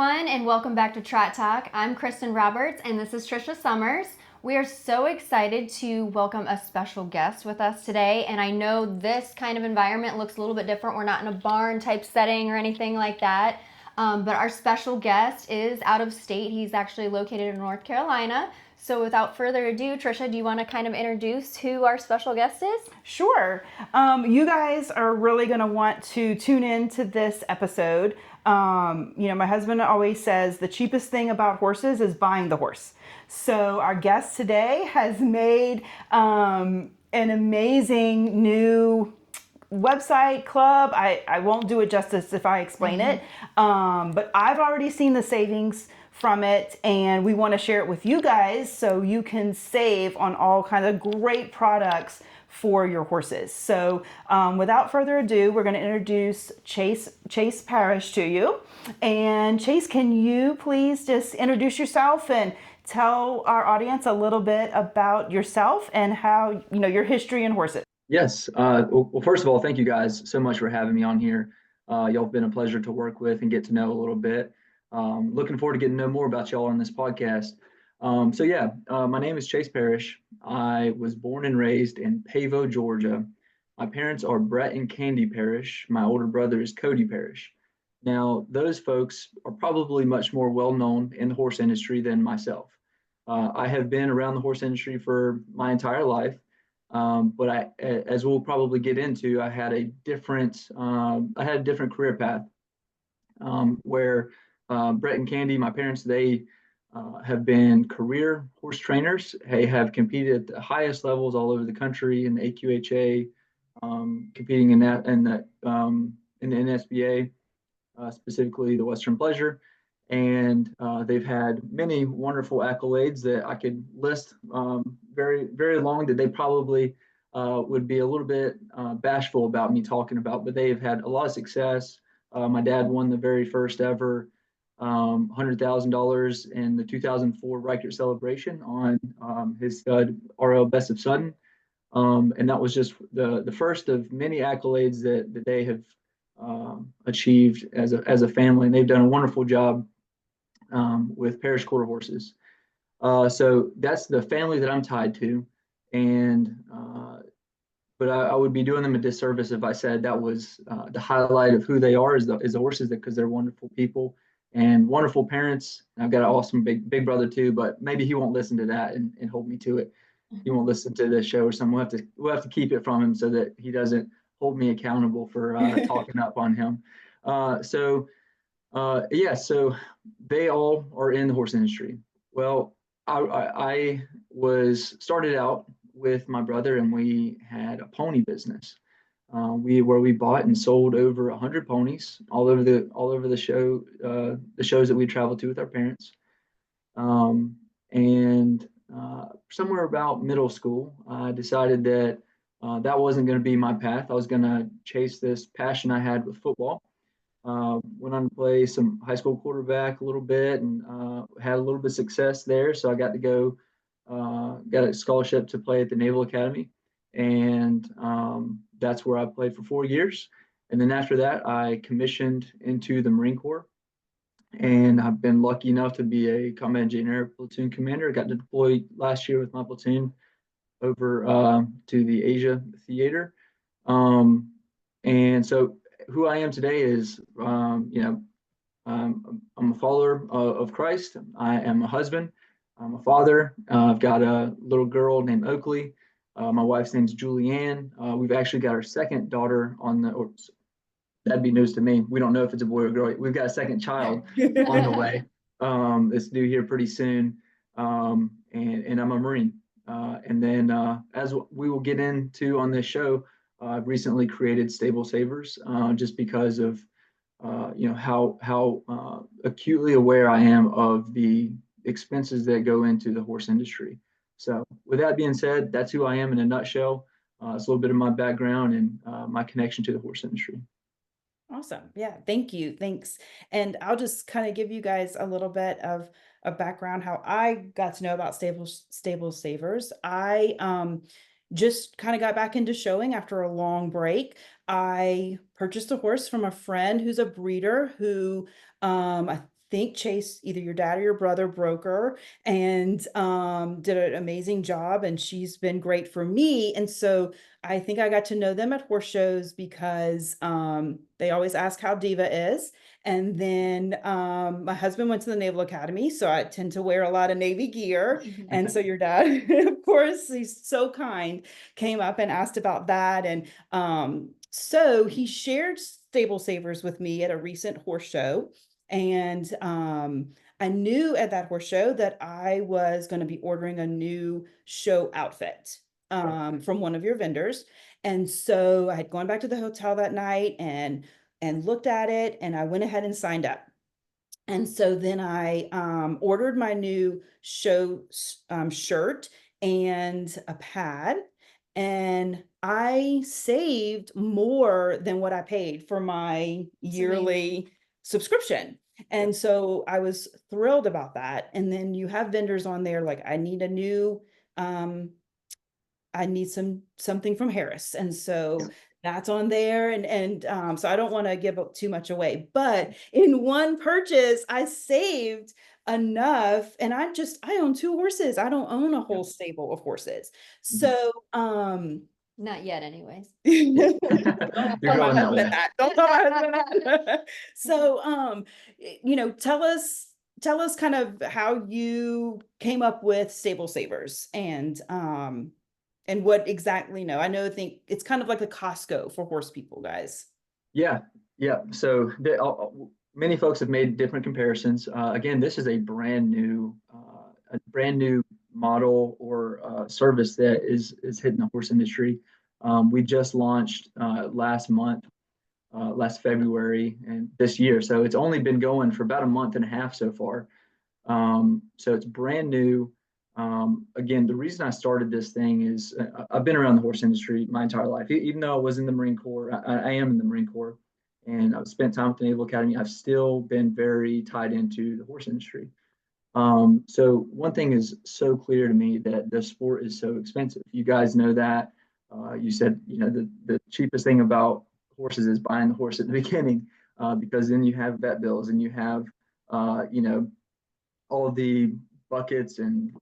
everyone, and welcome back to Trot Talk. I'm Kristen Roberts, and this is Trisha Summers. We are so excited to welcome a special guest with us today, and I know this kind of environment looks a little bit different. We're not in a barn type setting or anything like that, but our special guest is out of state. He's actually located in North Carolina. So without further ado, Trisha, do you want to kind of introduce who our special guest is? Sure. You guys are really going to want to tune in to this episode. My husband always says the cheapest thing about horses is buying the horse. So our guest today has made an amazing new website club. I won't do it justice if I explain it, but I've already seen the savings from it, and we want to share it with you guys so you can save on all kinds of great products for your horses. So without further ado, we're going to introduce Chase Parrish to you. And Chase, can you please just introduce yourself and tell our audience a little bit about yourself and how, your history in horses? Yes. Well, first of all, thank you guys so much for having me on here. Y'all have been a pleasure to work with and get to know a little bit. Looking forward to getting to know more about y'all on this podcast. My name is Chase Parrish. I was born and raised in Pavo, Georgia. My parents are Brett and Candy Parrish. My older brother is Cody Parrish. Now, those folks are probably much more well known in the horse industry than myself. I have been around the horse industry for my entire life. As we'll probably get into, I had a different career path, where Brett and Candy, my parents, they have been career horse trainers. They have competed at the highest levels all over the country in the AQHA, competing in the NSBA, specifically the Western Pleasure. And they've had many wonderful accolades that I could list very, very long, that they probably would be a little bit bashful about me talking about, but they've had a lot of success. My dad won the very first ever $100,000 in the 2004 Reichert celebration on his stud RL Best of Sudden. And that was just the first of many accolades that they have achieved as a family. And they've done a wonderful job with Parrish Quarter Horses. So that's the family that I'm tied to. But I would be doing them a disservice if I said that was the highlight of who they are is the horses, because they're wonderful people and wonderful parents. I've got an awesome big brother too, but maybe he won't listen to that and hold me to it. He won't listen to this show or something. We'll have to keep it from him so that he doesn't hold me accountable for talking up on him. So they all are in the horse industry. Well, I was started out with my brother, and we had a pony business. We bought and sold over 100 ponies all over the shows that we traveled to with our parents. Somewhere about middle school, I decided that that wasn't going to be my path. I was going to chase this passion I had with football. Went on to play some high school quarterback a little bit, and had a little bit of success there. So I got to go, got a scholarship to play at the Naval Academy. And that's where I played for 4 years. And then after that, I commissioned into the Marine Corps. And I've been lucky enough to be a combat engineer platoon commander. I got to deploy last year with my platoon over to the Asia theater. And so who I am today is, I'm a follower of Christ. I am a husband. I'm a father. I've got a little girl named Oakley. My wife's name's Julianne. We've actually got our second daughter that'd be news to me. We don't know if it's a boy or girl. We've got a second child on the way. It's due here pretty soon. And I'm a Marine. And then as we will get into on this show, I've recently created Stable Savers, just because of how acutely aware I am of the expenses that go into the horse industry. So with that being said, that's who I am in a nutshell. It's a little bit of my background and my connection to the horse industry. Awesome. Yeah. Thank you. Thanks. And I'll just kind of give you guys a little bit of a background how I got to know about Stable Savers. I just kind of got back into showing after a long break. I purchased a horse from a friend who's a breeder who I think Chase, either your dad or your brother, broke her and did an amazing job. And she's been great for me. And so I think I got to know them at horse shows because they always ask how Diva is. And then my husband went to the Naval Academy, so I tend to wear a lot of Navy gear. And so your dad, of course, he's so kind, came up and asked about that. And so he shared Stable Savers with me at a recent horse show. And I knew at that horse show that I was going to be ordering a new show outfit from one of your vendors. And so I had gone back to the hotel that night and looked at it, and I went ahead and signed up. And so then I ordered my new show shirt and a pad, and I saved more than what I paid for my yearly subscription. And so I was thrilled about that. And then you have vendors on there like, I need a new I need something from Harris. And so that's on there. And so I don't want to give too much away, but in one purchase, I saved enough. And I own 2 horses. I don't own a whole stable of horses. So Not yet, anyways. You're Don't going that way. Don't tell my husband that. So tell us kind of how you came up with Stable Savers and what exactly, I think it's kind of like a Costco for horse people, guys. Yeah, yeah. So many folks have made different comparisons. Again, this is a brand new model or service that is hitting the horse industry. We just launched last month, last February, and this year. So it's only been going for about a month and a half so far. So it's brand new. Again, the reason I started this thing is I've been around the horse industry my entire life. Even though I was in the Marine Corps, I am in the Marine Corps, and I've spent time with the Naval Academy. I've still been very tied into the horse industry. So one thing is so clear to me, that the sport is so expensive. You guys know that. You said, the cheapest thing about horses is buying the horse at the beginning, because then you have vet bills and you have, all the buckets and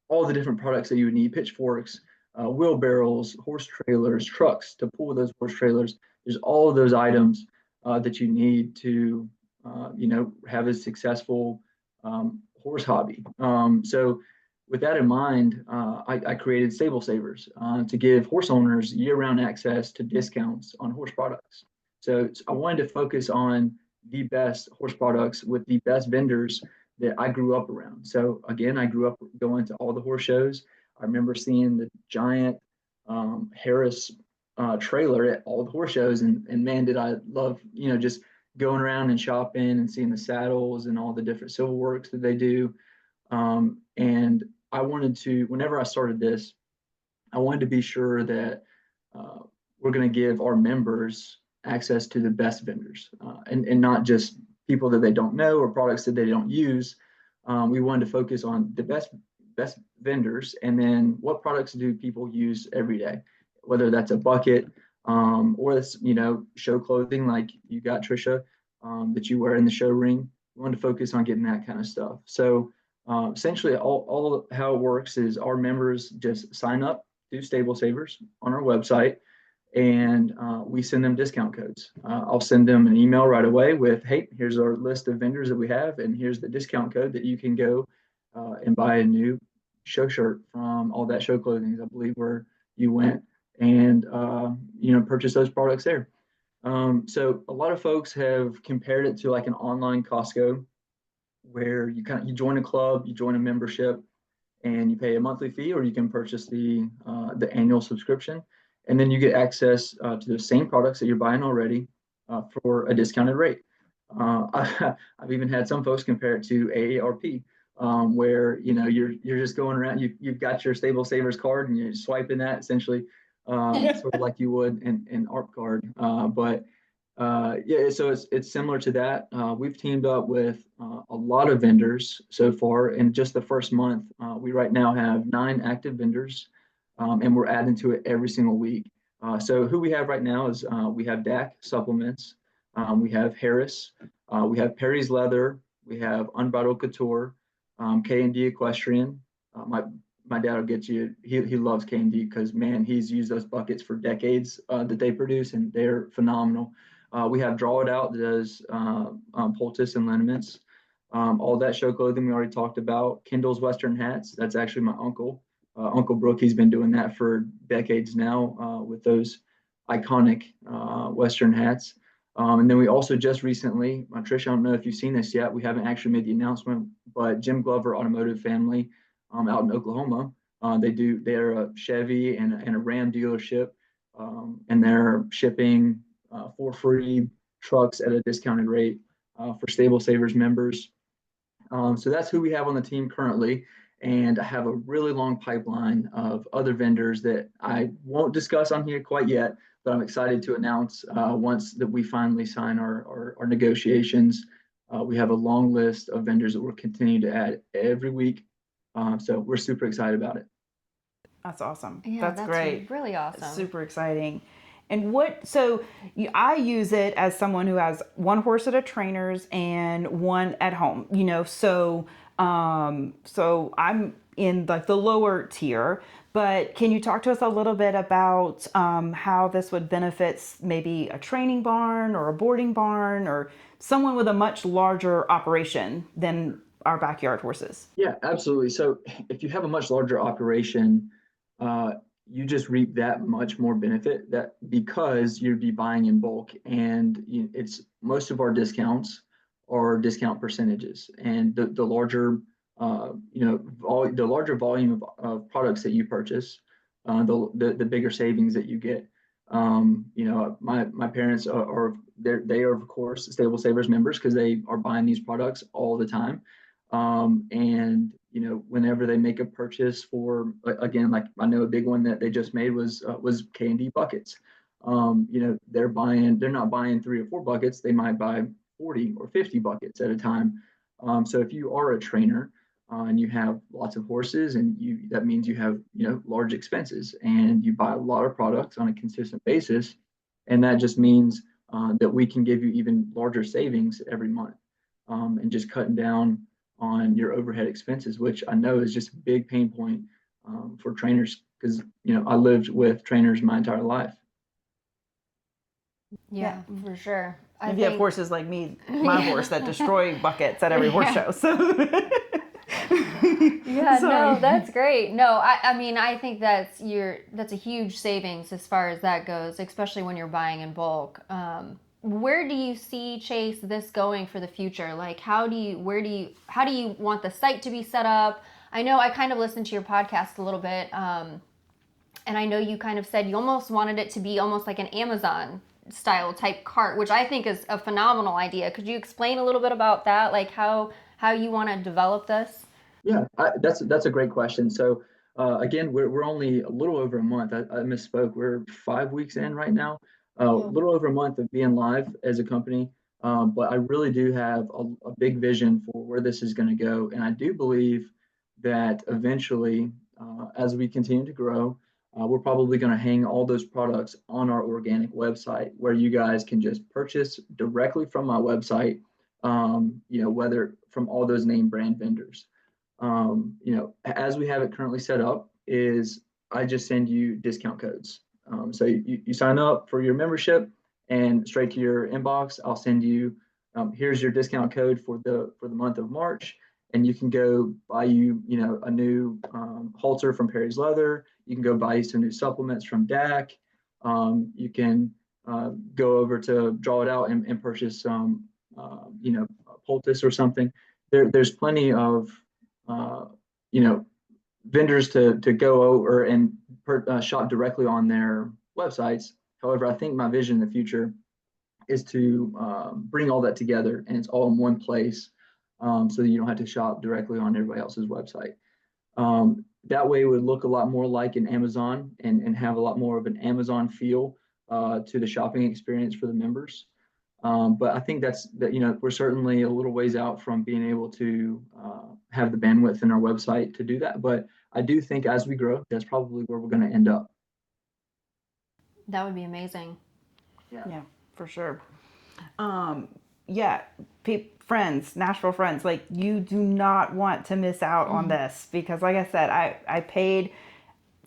all the different products that you would need: pitchforks, wheelbarrows, horse trailers, trucks to pull those horse trailers. There's all of those items that you need to have a successful horse hobby. So with that in mind, I created Stable Savers to give horse owners year-round access to discounts on horse products. So I wanted to focus on the best horse products with the best vendors that I grew up around. So again, I grew up going to all the horse shows. I remember seeing the giant Harris trailer at all the horse shows, and man, did I love just going around and shopping and seeing the saddles and all the different silver works that they do. And I wanted to, whenever I started this, I wanted to be sure that we're going to give our members access to the best vendors, and not just people that they don't know or products that they don't use. We wanted to focus on the best vendors, and then what products do people use every day, whether that's a bucket, or it's show clothing like you got, Trisha, that you wear in the show ring. We wanted to focus on getting that kind of stuff. So essentially, all how it works is our members just sign up through Stable Savers on our website, and we send them discount codes. I'll send them an email right away with, hey, here's our list of vendors that we have, and here's the discount code that you can go and buy a new show shirt from All That Show Clothing, I believe, where you went, and purchase those products there. So a lot of folks have compared it to like an online Costco, where you join a club, you join a membership, and you pay a monthly fee, or you can purchase the annual subscription, and then you get access to the same products that you're buying already for a discounted rate. I've even had some folks compare it to AARP, where you're just going around. You've got your Stable Savers card, and you're swiping that essentially, sort of like you would in ARP card. But yeah, so it's similar to that. We've teamed up with a lot of vendors so far. In just the first month, we right now have 9 active vendors, and we're adding to it every single week. So who we have right now is we have DAC Supplements, we have Harris, We have Perry's Leather, we have Unbridled Couture, K&D Equestrian. My dad will get you. He loves K&D because, man, he's used those buckets for decades that they produce, and they're phenomenal. We have Draw It Out that does poultice and liniments. All That Show Clothing we already talked about. Kendall's Western Hats. That's actually my uncle, Uncle Brooke. He's been doing that for decades now with those iconic Western hats. And then we also just recently, Trish, I don't know if you've seen this yet. We haven't actually made the announcement, but Jim Glover Automotive Family out in Oklahoma, they're a Chevy and a Ram dealership, and they're shipping for free trucks at a discounted rate for Stable Savers members. So that's who we have on the team currently. And I have a really long pipeline of other vendors that I won't discuss on here quite yet, but I'm excited to announce once that we finally sign our negotiations. We have a long list of vendors that we're continuing to add every week. So we're super excited about it. That's awesome. Yeah, That's great. Really awesome. Super exciting. And I use it as someone who has one horse at a trainer's and one at home, so I'm in like the lower tier, but can you talk to us a little bit about how this would benefit maybe a training barn or a boarding barn or someone with a much larger operation than our backyard horses? Yeah, absolutely. So if you have a much larger operation, you just reap that much more benefit that because you'd be buying in bulk, and it's most of our discounts are discount percentages, and the larger the larger volume of products that you purchase, the bigger savings that you get. My parents they are of course Stable Savers members because they are buying these products all the time. And whenever they make a purchase for, again, like I know a big one that they just made was K&D buckets. They're not buying 3 or 4 buckets. They might buy 40 or 50 buckets at a time. So if you are a trainer and you have lots of horses, and that means you have large expenses, and you buy a lot of products on a consistent basis, and that just means that we can give you even larger savings every month, and just cutting down on your overhead expenses, which I know is just a big pain point for trainers because I lived with trainers my entire life. Yeah, for sure. If you have horses like me, my horse that destroy buckets at every horse show. So yeah, no, that's great. No, I mean, I think that's a huge savings as far as that goes, especially when you're buying in bulk. Where do you see, Chase, this going for the future? Like, how do you want the site to be set up? I know I kind of listened to your podcast a little bit, and I know you kind of said you almost wanted it to be almost like an Amazon style type cart, which I think is a phenomenal idea. Could you explain a little bit about that? Like how you want to develop this? Yeah, that's a great question. So again, we're only a little over a month. I misspoke. We're 5 weeks in right now. A little over a month of being live as a company. But I really do have a big vision for where this is going to go, and I do believe that eventually, as we continue to grow, we're probably going to hang all those products on our organic website, where you guys can just purchase directly from my website. Whether from all those name brand vendors. As we have it currently set up, is I just send you discount codes. So you sign up for your membership, and straight to your inbox, I'll send you, here's your discount code for the month of March, and you can go buy a new halter from Perry's Leather. You can go buy you some new supplements from DAC. You can go over to Draw It Out and purchase some, poultice or something. There's plenty of vendors to go over and shop directly on their websites. However, I think my vision in the future is to bring all that together, and it's all in one place, so that you don't have to shop directly on everybody else's website. That way it would look a lot more like an Amazon, and have a lot more of an Amazon feel to the shopping experience for the members. But I think we're certainly a little ways out from being able to have the bandwidth in our website to do that. But I do think as we grow, that's probably where we're going to end up. That would be amazing. Yeah, for sure. yeah, friends, Nashville friends, like you do not want to miss out on this because, like I said, I paid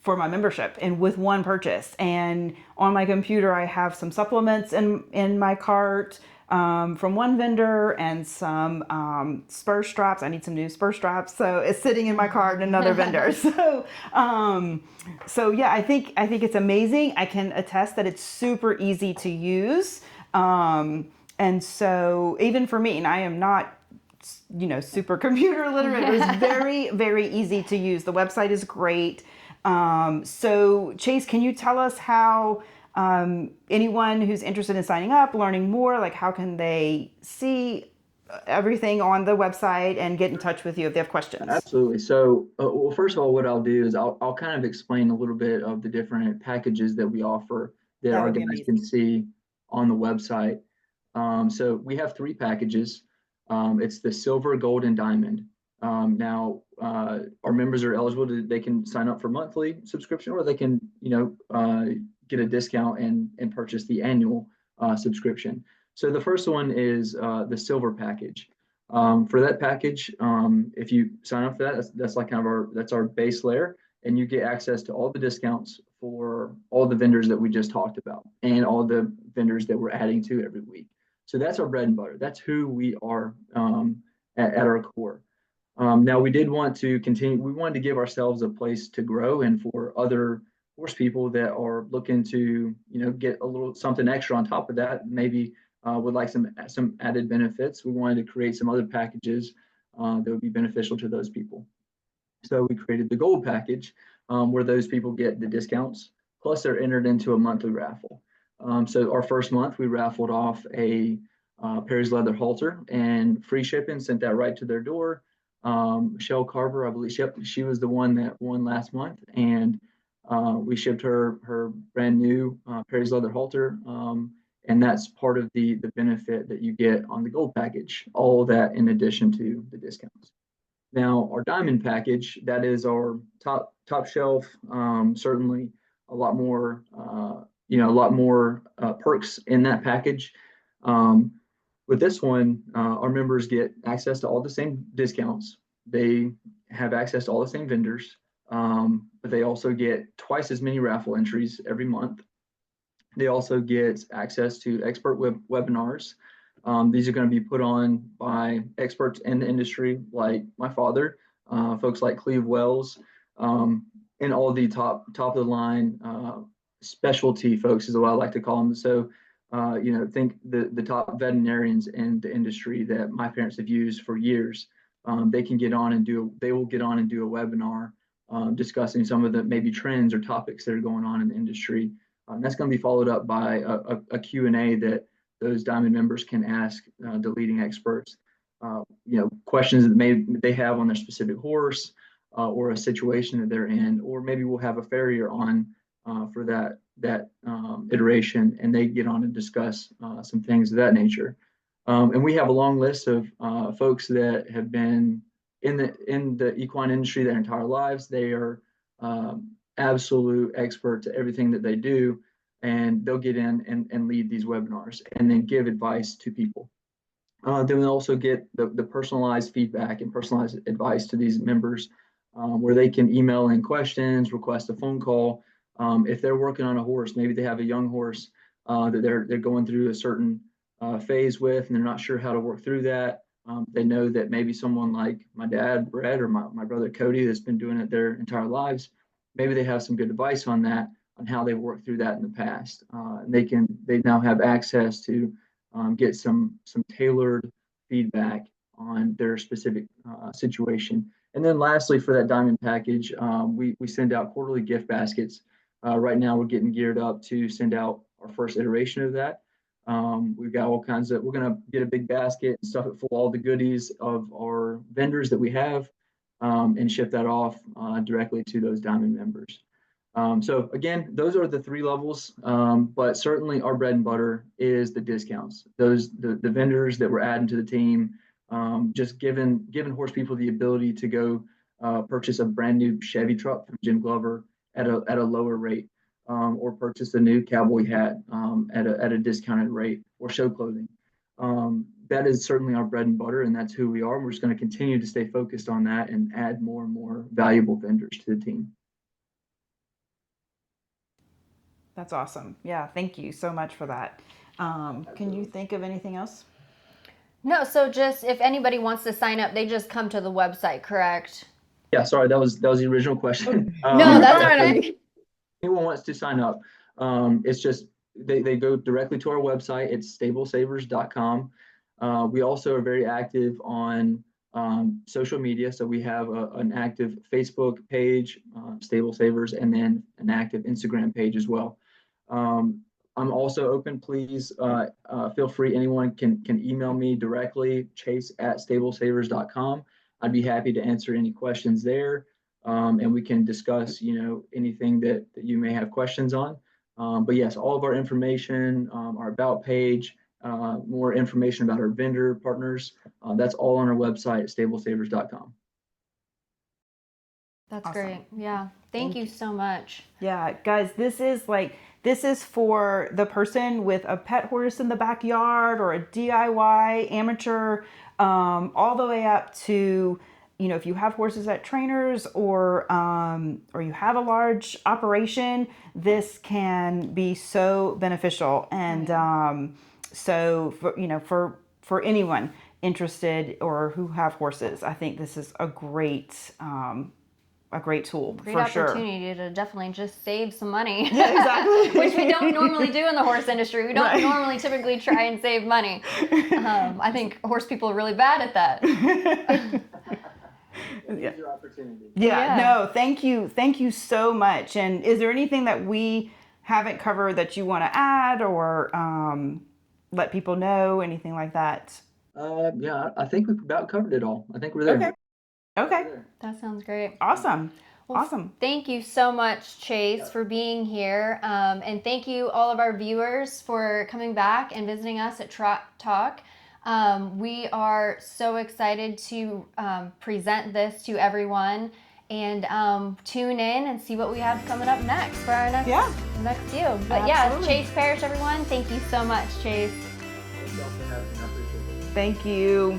for my membership and with one purchase. And on my computer, I have some supplements in my cart from one vendor and some spur straps. I need some new spur straps, so it's sitting in my cart and another vendor. So yeah, I think it's amazing. I can attest that it's super easy to use. And so even for me, and I am not super computer literate. It was very, very easy to use. The website is great. So Chase, can you tell us how anyone who's interested in signing up, learning more, like how can they see everything on the website and get in touch with you if they have questions? Absolutely. So, well, first of all, what I'll do is I'll kind of explain a little bit of the different packages that we offer that That our would be guys can amazing. see on the website. So we have three packages. It's the silver, gold, and diamond. Now, our members are eligible they can sign up for monthly subscription, or they can, get a discount and purchase the annual subscription. So the first one is the silver package. For that package, if you sign up for that, that's like kind of that's our base layer, and you get access to all the discounts for all the vendors that we just talked about, and all the vendors that we're adding to every week. So that's our bread and butter. That's who we are at our core. Now we did want to continue. We wanted to give ourselves a place to grow, and for other horse people that are looking to, get a little something extra on top of that, maybe would like some added benefits. We wanted to create some other packages that would be beneficial to those people. So we created the gold package, where those people get the discounts, plus they're entered into a monthly raffle. So our first month, we raffled off a Perry's leather halter and free shipping, sent that right to their door. Michelle Carver, I believe she was the one that won last month, and we shipped her brand new Perry's leather halter. And that's part of the benefit that you get on the gold package, all of that in addition to the discounts. Now, our diamond package, that is our top shelf, certainly a lot more, perks in that package. Um, with this one, our members get access to all the same discounts. They have access to all the same vendors, but they also get twice as many raffle entries every month. They also get access to expert webinars. These are going to be put on by experts in the industry, like my father, folks like Cleve Wells, and all the top of the line specialty folks is what I like to call them. So, think the top veterinarians in the industry that my parents have used for years. They will get on and do a webinar discussing some of the maybe trends or topics that are going on in the industry. That's going to be followed up by a Q&A that those Diamond members can ask the leading experts, questions that they have on their specific horse or a situation that they're in, or maybe we'll have a farrier on for that iteration, and they get on and discuss some things of that nature. And we have a long list of folks that have been in the equine industry their entire lives. They are absolute experts at everything that they do, and they'll get in and lead these webinars and then give advice to people. Then we'll also get the personalized feedback and personalized advice to these members, where they can email in questions, request a phone call. If they're working on a horse, maybe they have a young horse that they're going through a certain phase with, and they're not sure how to work through that. They know that maybe someone like my dad, Brett, or my brother, Cody, that's been doing it their entire lives, maybe they have some good advice on that, on how they worked through that in the past. They now have access to get some tailored feedback on their specific situation. And then lastly, for that diamond package, we send out quarterly gift baskets. Right now, we're getting geared up to send out our first iteration of that. We've got all kinds of, we're going to get a big basket and stuff it full of all the goodies of our vendors that we have, and ship that off directly to those diamond members. So again, those are the three levels, but certainly our bread and butter is the discounts. The vendors that we're adding to the team, just giving horse people the ability to go purchase a brand new Chevy truck from Jim Glover at a lower rate, or purchase a new cowboy hat at a discounted rate, or show clothing. that is certainly our bread and butter, and that's who we are. We're just going to continue to stay focused on that and add more and more valuable vendors to the team. That's awesome. Yeah, thank you so much for that. Can you think of anything else? No, so just if anybody wants to sign up, they just come to the website, correct? Yeah, sorry, that was the original question. No, that's all right. Anyone wants to sign up, it's just they go directly to our website. It's stablesavers.com. We also are very active on social media. So we have an active Facebook page, Stable Savers, and then an active Instagram page as well. I'm also open. Please feel free. Anyone can email me directly, chase@stablesavers.com. I'd be happy to answer any questions there. And we can discuss, anything that you may have questions on. But yes, all of our information, our about page, more information about our vendor partners, that's all on our website at stablesavers.com. That's Awesome. great. Yeah. Thank you so much. Yeah, guys, this is for the person with a pet horse in the backyard or a DIY amateur, all the way up to, if you have horses at trainers or you have a large operation, this can be so beneficial. And so for anyone interested or who have horses, I think this is a great tool Great for sure. opportunity to definitely just save some money. Yeah, exactly. Which we don't normally do in the horse industry. We don't normally typically try and save money. I think horse people are really bad at that. Yeah. Your opportunity. Yeah, no, thank you so much. And is there anything that we haven't covered that you want to add or let people know, anything like that? Yeah, I think we've about covered it all. I think we're there. Okay. That sounds great. Awesome. Well, awesome. Thank you so much, Chase, for being here. And thank you, all of our viewers, for coming back and visiting us at Trot Talk. We are so excited to present this to everyone, and tune in and see what we have coming up next for our next deal. But Absolutely. Chase Parrish, everyone, thank you so much, Chase. Thank you all for having me. I appreciate it. Thank you.